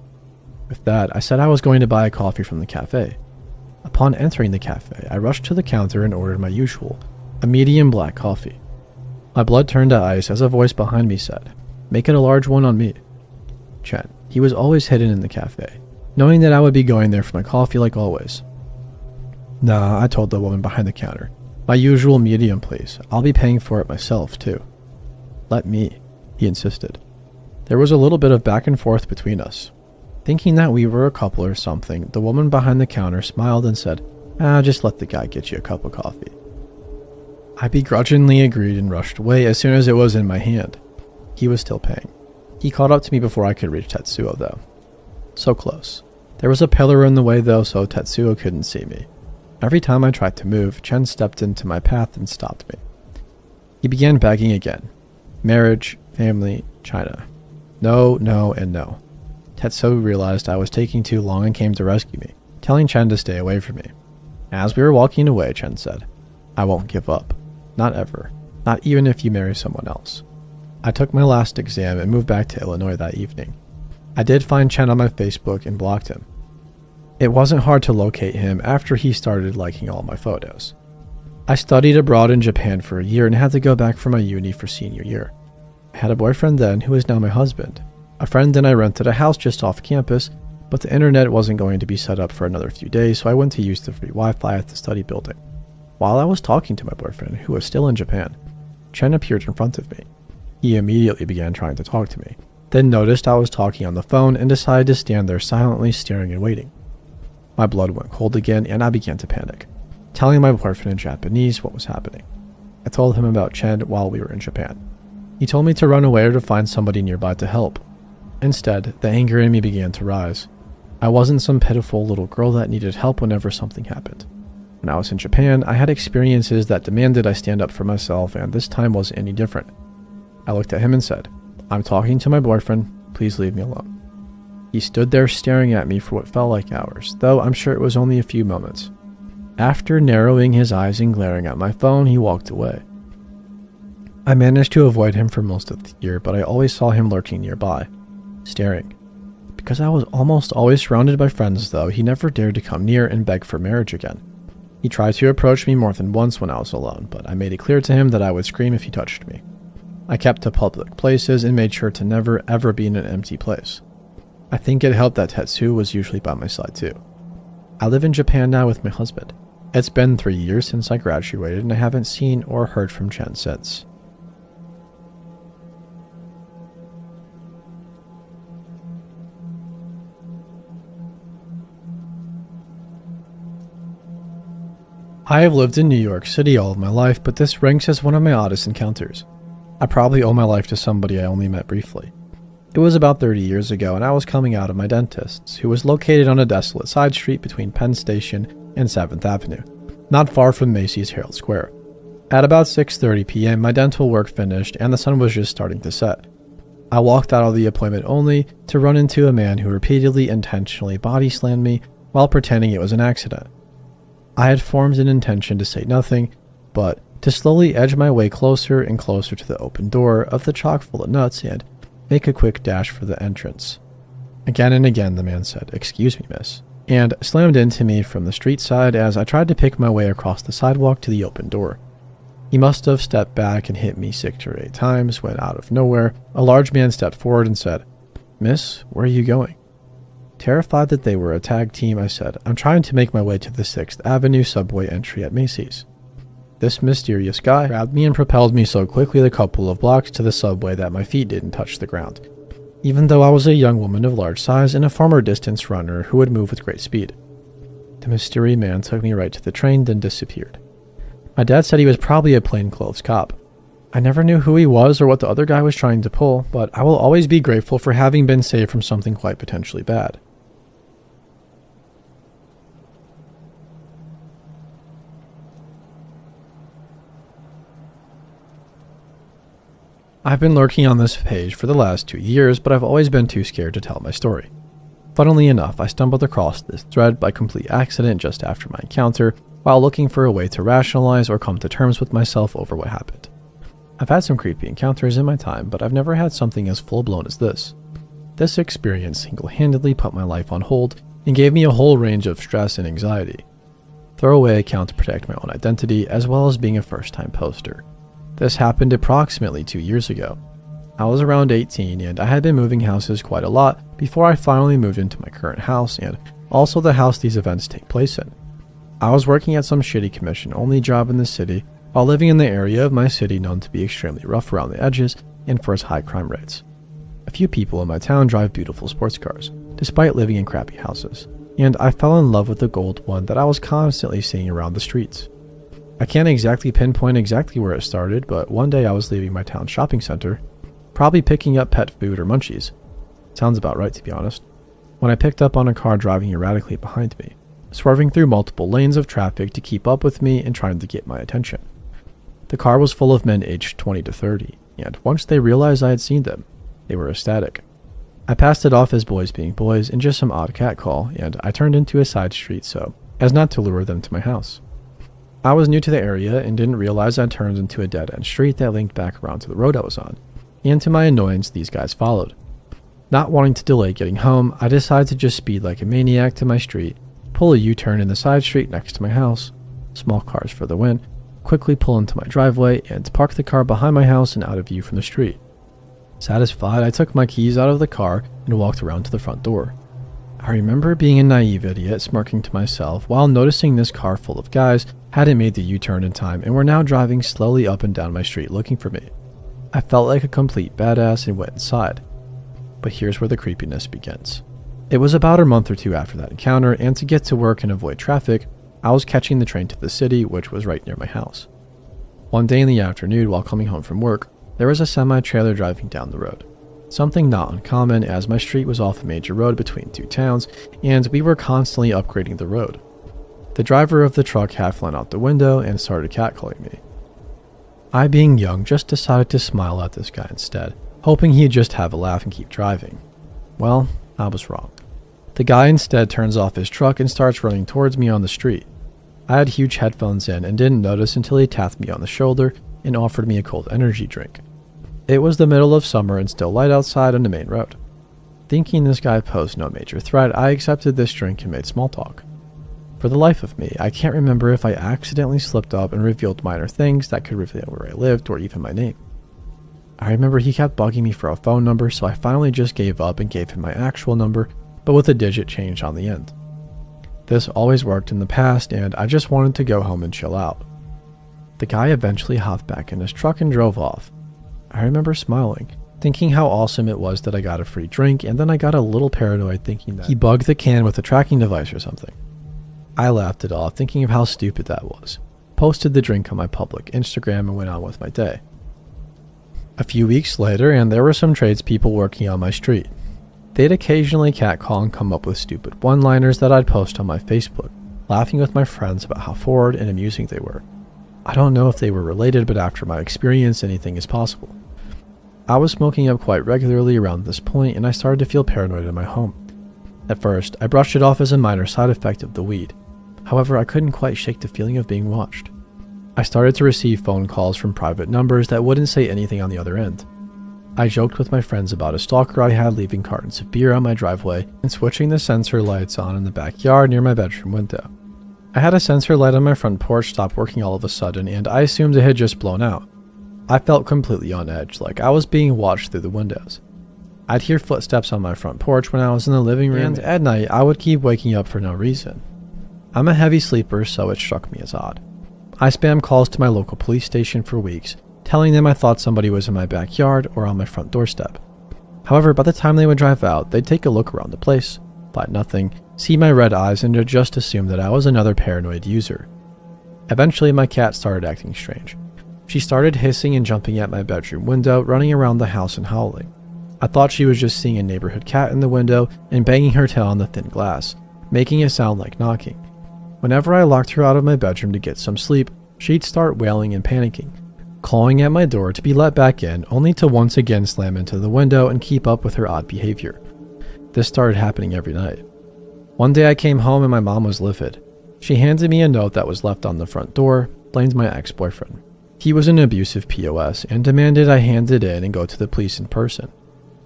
With that, I said I was going to buy a coffee from the cafe. Upon entering the cafe, I rushed to the counter and ordered my usual, a medium black coffee. My blood turned to ice as a voice behind me said, "Make it a large one on me." Chen. He was always hidden in the cafe, knowing that I would be going there for my coffee like always. "Nah," I told the woman behind the counter. "My usual medium, please. I'll be paying for it myself, too." "Let me," he insisted. There was a little bit of back and forth between us. Thinking that we were a couple or something, the woman behind the counter smiled and said, Just let the guy get you a cup of coffee." I begrudgingly agreed and rushed away as soon as it was in my hand. He was still paying. He caught up to me before I could reach Tetsuo, though. So close. There was a pillar in the way, though, so Tetsuo couldn't see me. Every time I tried to move, Chen stepped into my path and stopped me. He began begging again. Marriage, family, China. No, no, and no. Tetsuo realized I was taking too long and came to rescue me, telling Chen to stay away from me. As we were walking away, Chen said, "I won't give up. Not ever. Not even if you marry someone else." I took my last exam and moved back to Illinois that evening. I did find Chen on my Facebook and blocked him. It wasn't hard to locate him after he started liking all my photos. I studied abroad in Japan for a year and had to go back for my uni for senior year. I had a boyfriend then who is now my husband. A friend and I rented a house just off campus, but the internet wasn't going to be set up for another few days, so I went to use the free Wi-Fi at the study building. While I was talking to my boyfriend, who was still in Japan, Chen appeared in front of me. He immediately began trying to talk to me, then noticed I was talking on the phone and decided to stand there silently staring and waiting. My blood went cold again and I began to panic, telling my boyfriend in Japanese what was happening. I told him about Chen while we were in Japan. He told me to run away or to find somebody nearby to help. Instead, the anger in me began to rise. I wasn't some pitiful little girl that needed help whenever something happened. When I was in Japan, I had experiences that demanded I stand up for myself, and this time wasn't any different. I looked at him and said, "I'm talking to my boyfriend, please leave me alone." He stood there staring at me for what felt like hours, though I'm sure it was only a few moments. After narrowing his eyes and glaring at my phone, he walked away. I managed to avoid him for most of the year, but I always saw him lurking nearby, staring. Because I was almost always surrounded by friends, though, he never dared to come near and beg for marriage again. He tried to approach me more than once when I was alone, but I made it clear to him that I would scream if he touched me. I kept to public places and made sure to never ever be in an empty place. I think it helped that Tetsu was usually by my side too. I live in Japan now with my husband. It's been 3 years since I graduated and I haven't seen or heard from Chen since. I have lived in New York City all of my life, but this ranks as one of my oddest encounters. I probably owe my life to somebody I only met briefly. It was about 30 years ago, and I was coming out of my dentist's, who was located on a desolate side street between Penn Station and 7th Avenue, not far from Macy's Herald Square. At about 6:30 p.m., my dental work finished, and the sun was just starting to set. I walked out of the appointment only to run into a man who repeatedly intentionally body slammed me while pretending it was an accident. I had formed an intention to say nothing, but to slowly edge my way closer and closer to the open door of the chock full of nuts and make a quick dash for the entrance. Again and again the man said, "Excuse me, miss," and slammed into me from the street side as I tried to pick my way across the sidewalk to the open door. He must have stepped back and hit me 6 or 8 times when, out of nowhere, a large man stepped forward and said, "Miss, where are you going?" Terrified that they were a tag team, I said, "I'm trying to make my way to the 6th Avenue subway entry at Macy's." This mysterious guy grabbed me and propelled me so quickly the couple of blocks to the subway that my feet didn't touch the ground, even though I was a young woman of large size and a former distance runner who would move with great speed. The mysterious man took me right to the train, then disappeared. My dad said he was probably a plainclothes cop. I never knew who he was or what the other guy was trying to pull, but I will always be grateful for having been saved from something quite potentially bad. I've been lurking on this page for the last 2 years, but I've always been too scared to tell my story. Funnily enough, I stumbled across this thread by complete accident just after my encounter, while looking for a way to rationalize or come to terms with myself over what happened. I've had some creepy encounters in my time, but I've never had something as full-blown as this. This experience single-handedly put my life on hold and gave me a whole range of stress and anxiety. Throwaway account to protect my own identity, as well as being a first-time poster. This happened approximately 2 years ago. I was around 18 and I had been moving houses quite a lot before I finally moved into my current house and also the house these events take place in. I was working at some shitty commission-only job in the city while living in the area of my city known to be extremely rough around the edges and for its high crime rates. A few people in my town drive beautiful sports cars, despite living in crappy houses, and I fell in love with the gold one that I was constantly seeing around the streets. I can't exactly pinpoint exactly where it started, but one day I was leaving my town shopping center, probably picking up pet food or munchies. Sounds about right, to be honest, when I picked up on a car driving erratically behind me, swerving through multiple lanes of traffic to keep up with me and trying to get my attention. The car was full of men aged 20 to 30, and once they realized I had seen them, they were ecstatic. I passed it off as boys being boys and just some odd catcall, and I turned into a side street so as not to lure them to my house. I was new to the area and didn't realize I turned into a dead-end street that linked back around to the road I was on, and to my annoyance, these guys followed. Not wanting to delay getting home, I decided to just speed like a maniac to my street, pull a U-turn in the side street next to my house, small cars for the win, quickly pull into my driveway, and park the car behind my house and out of view from the street. Satisfied, I took my keys out of the car and walked around to the front door. I remember being a naive idiot, smirking to myself while noticing this car full of guys hadn't made the U-turn in time and were now driving slowly up and down my street looking for me. I felt like a complete badass and went inside. But here's where the creepiness begins. It was about a month or two after that encounter, and to get to work and avoid traffic, I was catching the train to the city, which was right near my house. One day in the afternoon, while coming home from work, there was a semi-trailer driving down the road. Something not uncommon, as my street was off a major road between two towns, and we were constantly upgrading the road. The driver of the truck half leaned out the window and started catcalling me. I, being young, just decided to smile at this guy instead, hoping he'd just have a laugh and keep driving. Well, I was wrong. The guy instead turns off his truck and starts running towards me on the street. I had huge headphones in and didn't notice until he tapped me on the shoulder and offered me a cold energy drink. It was the middle of summer and still light outside on the main road. Thinking this guy posed no major threat, I accepted this drink and made small talk. For the life of me, I can't remember if I accidentally slipped up and revealed minor things that could reveal where I lived or even my name. I remember he kept bugging me for a phone number, so I finally just gave up and gave him my actual number, but with a digit changed on the end. This always worked in the past, and I just wanted to go home and chill out. The guy eventually hopped back in his truck and drove off. I remember smiling, thinking how awesome it was that I got a free drink, and then I got a little paranoid thinking that he bugged the can with a tracking device or something. I laughed it off, thinking of how stupid that was, posted the drink on my public Instagram, and went on with my day. A few weeks later, and there were some tradespeople working on my street. They'd occasionally catcall and come up with stupid one-liners that I'd post on my Facebook, laughing with my friends about how forward and amusing they were. I don't know if they were related, but after my experience, anything is possible. I was smoking up quite regularly around this point, and I started to feel paranoid in my home. At first, I brushed it off as a minor side effect of the weed. However, I couldn't quite shake the feeling of being watched. I started to receive phone calls from private numbers that wouldn't say anything on the other end. I joked with my friends about a stalker I had leaving cartons of beer on my driveway and switching the sensor lights on in the backyard near my bedroom window. I had a sensor light on my front porch stop working all of a sudden, and I assumed it had just blown out. I felt completely on edge, like I was being watched through the windows. I'd hear footsteps on my front porch when I was in the living room, and at night I would keep waking up for no reason. I'm a heavy sleeper, so it struck me as odd. I spammed calls to my local police station for weeks, telling them I thought somebody was in my backyard or on my front doorstep. However, by the time they would drive out, they'd take a look around the place, find nothing, see my red eyes, and just assume that I was another paranoid user. Eventually, my cat started acting strange. She started hissing and jumping at my bedroom window, running around the house and howling. I thought she was just seeing a neighborhood cat in the window and banging her tail on the thin glass, making it sound like knocking. Whenever I locked her out of my bedroom to get some sleep, she'd start wailing and panicking, clawing at my door to be let back in, only to once again slam into the window and keep up with her odd behavior. This started happening every night. One day I came home and my mom was livid. She handed me a note that was left on the front door, blamed my ex-boyfriend. He was an abusive POS and demanded I hand it in and go to the police in person.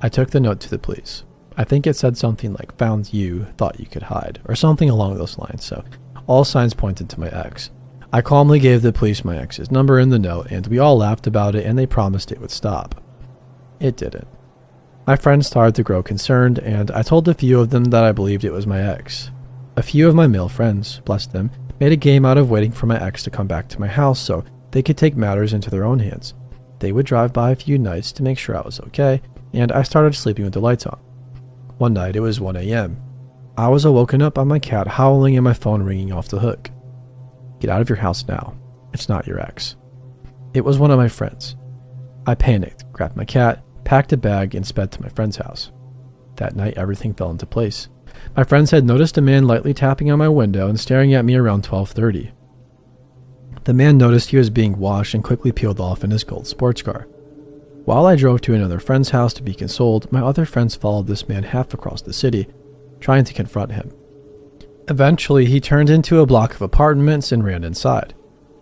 I took the note to the police. I think it said something like "found you, thought you could hide," or something along those lines, so all signs pointed to my ex. I calmly gave the police my ex's number in the note, and we all laughed about it, and they promised it would stop. It didn't. My friends started to grow concerned, and I told a few of them that I believed it was my ex. A few of my male friends, bless them, made a game out of waiting for my ex to come back to my house so they could take matters into their own hands. They would drive by a few nights to make sure I was okay, and I started sleeping with the lights on. One night, it was 1 a.m. I was awoken up by my cat howling and my phone ringing off the hook. "Get out of your house now. It's not your ex." It was one of my friends. I panicked, grabbed my cat, packed a bag, and sped to my friend's house. That night, everything fell into place. My friends had noticed a man lightly tapping on my window and staring at me around 12:30. The man noticed he was being watched and quickly peeled off in his gold sports car. While I drove to another friend's house to be consoled, my other friends followed this man half across the city, trying to confront him. Eventually, he turned into a block of apartments and ran inside.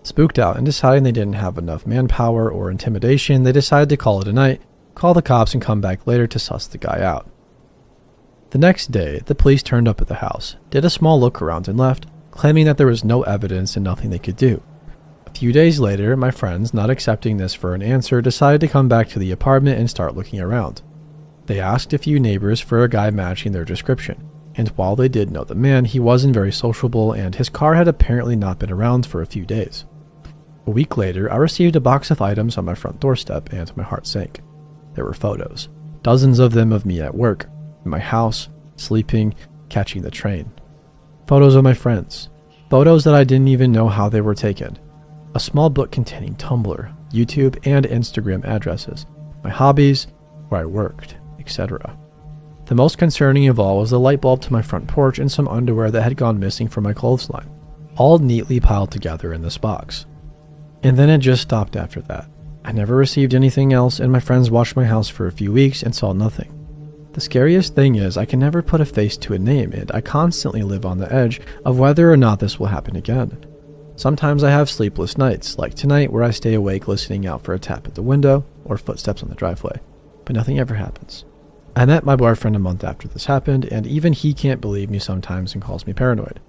Spooked out and deciding they didn't have enough manpower or intimidation, they decided to call it a night, call the cops, and come back later to suss the guy out. The next day, the police turned up at the house, did a small look around, and left, claiming that there was no evidence and nothing they could do. A few days later, my friends, not accepting this for an answer, decided to come back to the apartment and start looking around. They asked a few neighbors for a guy matching their description, and while they did know the man, he wasn't very sociable and his car had apparently not been around for a few days. A week later, I received a box of items on my front doorstep and my heart sank. There were photos, dozens of them of me at work, in my house, sleeping, catching the train. Photos of my friends, photos that I didn't even know how they were taken. A small book containing Tumblr, YouTube, and Instagram addresses, my hobbies, where I worked, etc. The most concerning of all was the light bulb to my front porch and some underwear that had gone missing from my clothesline, all neatly piled together in this box. And then it just stopped after that. I never received anything else, and my friends watched my house for a few weeks and saw nothing. The scariest thing is I can never put a face to a name, and I constantly live on the edge of whether or not this will happen again. Sometimes I have sleepless nights, like tonight where I stay awake listening out for a tap at the window or footsteps on the driveway, but nothing ever happens. I met my boyfriend a month after this happened, and even he can't believe me sometimes and calls me paranoid.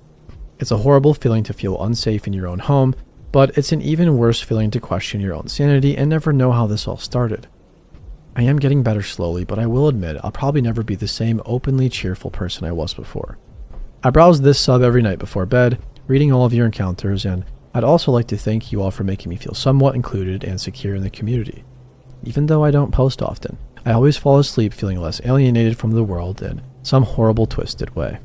It's a horrible feeling to feel unsafe in your own home, but it's an even worse feeling to question your own sanity and never know how this all started. I am getting better slowly, but I will admit I'll probably never be the same openly cheerful person I was before. I browse this sub every night before bed, reading all of your encounters, and I'd also like to thank you all for making me feel somewhat included and secure in the community. Even though I don't post often, I always fall asleep feeling less alienated from the world in some horrible twisted way.